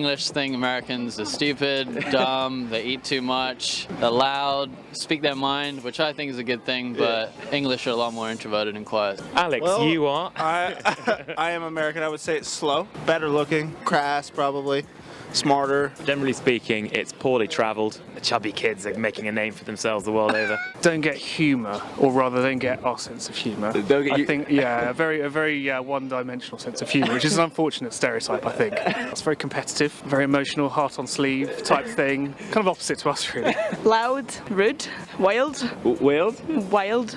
English think Americans are stupid, dumb, they eat too much, they're loud, speak their mind, which I think is a good thing, but English are a lot more introverted and quiet. Alex, Well, you are? I am American. I would say it's slow, better looking, crass probably, smarter. Generally speaking, it's poorly travelled. The chubby kids are making a name for themselves the world over. Don't get humour, or rather don't get our sense of humour. I think, yeah, a very one-dimensional sense of humour, which is an unfortunate stereotype, I think. It's very competitive, very emotional, heart on sleeve type thing. Kind of opposite to us, really. Loud, rude, wild. Wild? Wild.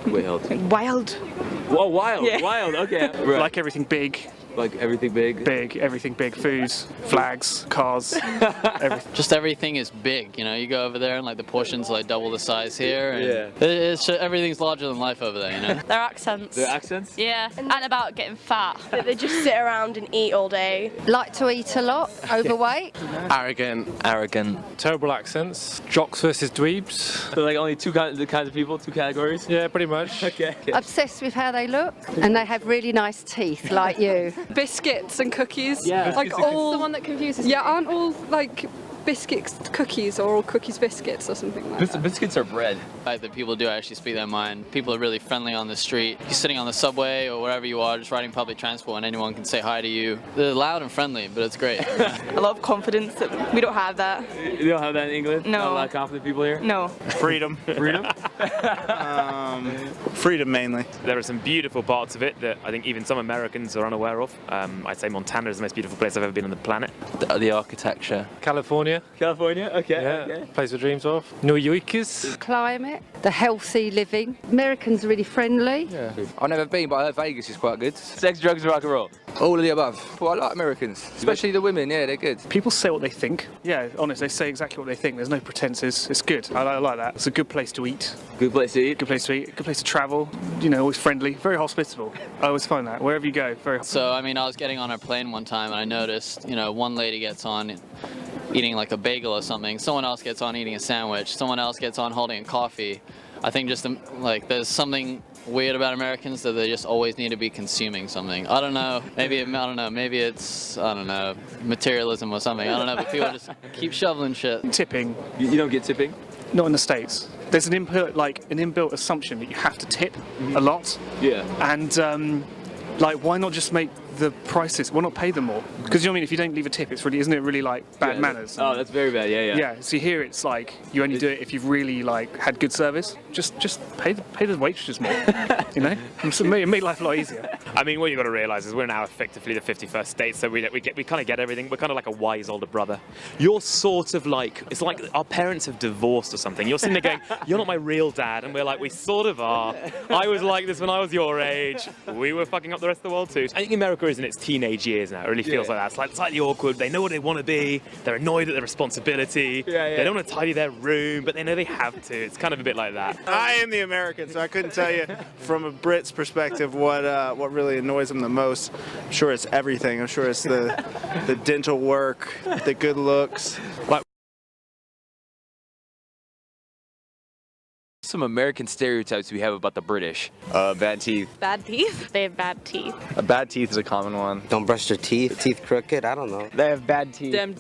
Wild. Wild. Oh, wild, Yeah. wild, okay. Right. Like everything big. Like everything big? Big, everything big. Food, flags, cars, everything. Just everything is big, you know, you go over there and like the portions are like double the size here, and Yeah. it's just, everything's larger than life over there, you know. Their accents. Their accents? Yeah, and about getting fat. They just sit around and eat all day. Like to eat a lot, overweight. Arrogant. Terrible accents. Jocks versus dweebs. So like only two kinds of people, two categories? Yeah, pretty much. Okay. Obsessed with how they look, and they have really nice teeth, like you. Biscuits and cookies. Yeah. Like all. The one that confuses me. Yeah, aren't all like biscuits cookies or all cookies biscuits or something like that? Biscuits are bread. Like that people do actually speak their mind. People are really friendly on the street. You're sitting on the subway or wherever you are, just riding public transport, and anyone can say hi to you. They're loud and friendly, but it's great. A lot of confidence. We don't have that. You don't have that in England? No. Not a lot of confident people here? No. Freedom. Freedom? Freedom mainly. There are some beautiful parts of it that I think even some Americans are unaware of. I'd say Montana is the most beautiful place I've ever been on the planet. The architecture. California. California? Okay. Yeah. Okay. Place of dreams of. New Yorkers. Climate, the healthy living. Americans are really friendly. Yeah. I've never been, but I heard Vegas is quite good. Sex, drugs, rock and roll. All of the above. Well, I like Americans, especially the women. Yeah, they're good. People say what they think. Yeah, honest, they say exactly what they think. There's no pretenses. It's good. I like that. It's a good place to eat. Good place to eat. Good place to eat. Good place to travel. You know, always friendly. Very hospitable. I always find that. Wherever you go, very So, I mean, I was getting on a plane one time and I noticed, you know, one lady gets on eating like a bagel or something. Someone else gets on eating a sandwich. Someone else gets on holding a coffee. I think just like there's something weird about Americans that they just always need to be consuming something. I don't know. Maybe it's materialism or something. I don't know. But people just keep shoveling shit. tipping. You don't get tipping? Not in the States. There's an inbuilt assumption that you have to tip a lot. Yeah. And why not just make the prices? Why not pay them more? Because you know what I mean. If you don't leave a tip, isn't it really like bad manners? Oh, that's very bad. Yeah, yeah. Yeah. So here it's like you only do it if you've really like had good service. Just pay the waitresses more. You know, it made life a lot easier. I mean, what you got to realise is we're now effectively the 51st state, so we kind of get everything. We're kind of like a wise older brother. You're sort of like, it's like our parents have divorced or something. You're sitting there going, you're not my real dad, and we're like, we sort of are. I was like this when I was your age. We were fucking up the rest of the world too. I think America is in its teenage years now. It really feels like that. It's like slightly awkward. They know what they want to be. They're annoyed at their responsibility. They don't want to tidy their room, but they know they have to. It's kind of a bit like that. I am the American, so I couldn't tell you from a Brit's perspective what really annoys them the most. I'm sure it's everything. I'm sure it's the dental work, the good looks. Some American stereotypes we have about the British. Bad teeth. Bad teeth? They have bad teeth. Bad teeth is a common one. Don't brush your teeth. Teeth crooked. I don't know. They have bad teeth. Them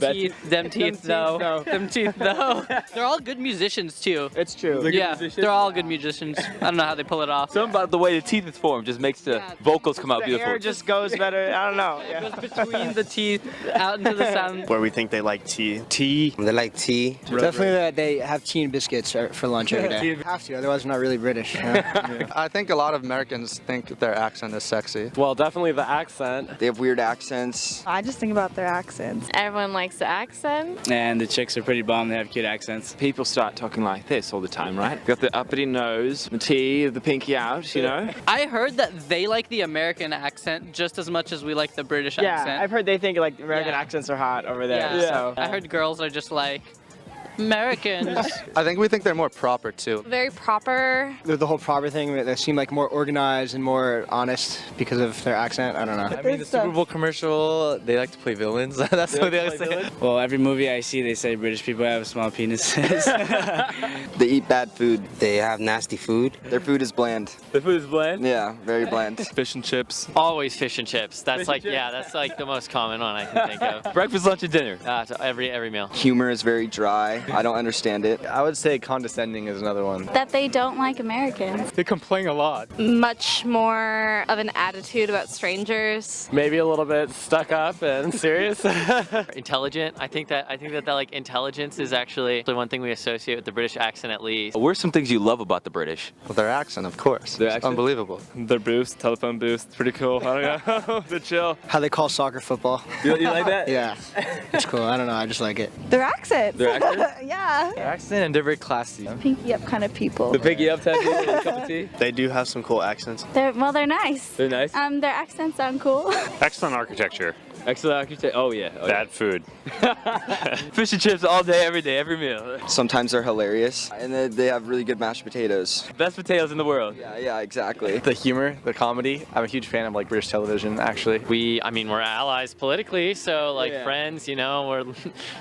teeth, though. Them teeth, though. They're all good musicians, too. It's true. They're all good musicians. I don't know how they pull it off. Something about the way the teeth is formed just makes the vocals come out The beautiful. hair just goes better. I don't know. It goes between the teeth, out into the sound. Where we think they like tea. They like tea. Definitely that they have tea and biscuits for lunch every day. Have to, otherwise we're not really British. I think a lot of Americans think their accent is sexy. Well, definitely the accent. They have weird accents. I just think about their accents. Everyone likes the accent. And the chicks are pretty bummed. They have cute accents. People start talking like this all the time, right? Got the uppity nose, the teeth, the pinky out, you know? I heard that they like the American accent just as much as we like the British accent. I've heard they think like American accents are hot over there. Yeah. So I heard girls are just like, Americans. I think we think they're more proper too. Very proper. The whole proper thing, they seem like more organized and more honest because of their accent. I don't know. I mean, the Super Bowl commercial, they like to play villains. That's what they like to say. Well, every movie I see, they say British people have small penises. They eat bad food. They have nasty food. Their food is bland. The food is bland? Yeah, very bland. Fish and chips. Always fish and chips. That's that's like the most common one I can think of. Breakfast, lunch, and dinner. To every meal. Humor is very dry. I don't understand it. I would say condescending is another one. That they don't like Americans. They complain a lot. Much more of an attitude about strangers. Maybe a little bit stuck up and serious. Intelligent. I think that like intelligence is actually the one thing we associate with the British accent at least. What are some things you love about the British? Well, their accent, of course. Their It's accent? unbelievable. Their booths, telephone booths, pretty cool. I don't know. They're chill. How they call soccer football. You like that? Yeah, it's cool. I don't know. I just like it. Their accents. Their accent? Yeah. Their accent, and they're very classy. Pinky up kind of people. The piggy up tattoo and a cup of tea. They do have some cool accents. They're nice. They're nice. Their accents sound cool. Excellent architecture. Excellent architect. Oh yeah. Bad food. Fish and chips all day, every meal. Sometimes they're hilarious. And they have really good mashed potatoes. Best potatoes in the world. Yeah, exactly. The humor, the comedy. I'm a huge fan of like British television, actually. We're allies politically, so like friends,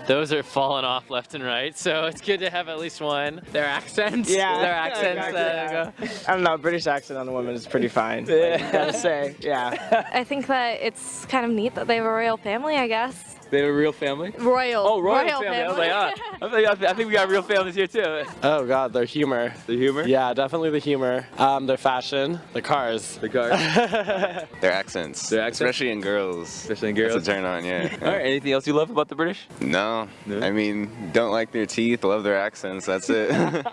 those are falling off left and right. So it's good to have at least one. Their accents. Yeah. Their accents. I don't know. British accent on a woman is pretty fine. Yeah. Gotta say, yeah. I think that it's kind of neat that they have a royal family, I guess. They have a real family? Royal. Oh, royal family. I was like, I think we got real families here too. Oh God, their humor. The humor? Yeah, definitely the humor. Their fashion, the cars. The cars. Their accents. Their accents? Especially in girls. Especially in girls. That's a turn on, yeah. All right, anything else you love about the British? No. I mean, don't like their teeth, love their accents, that's it.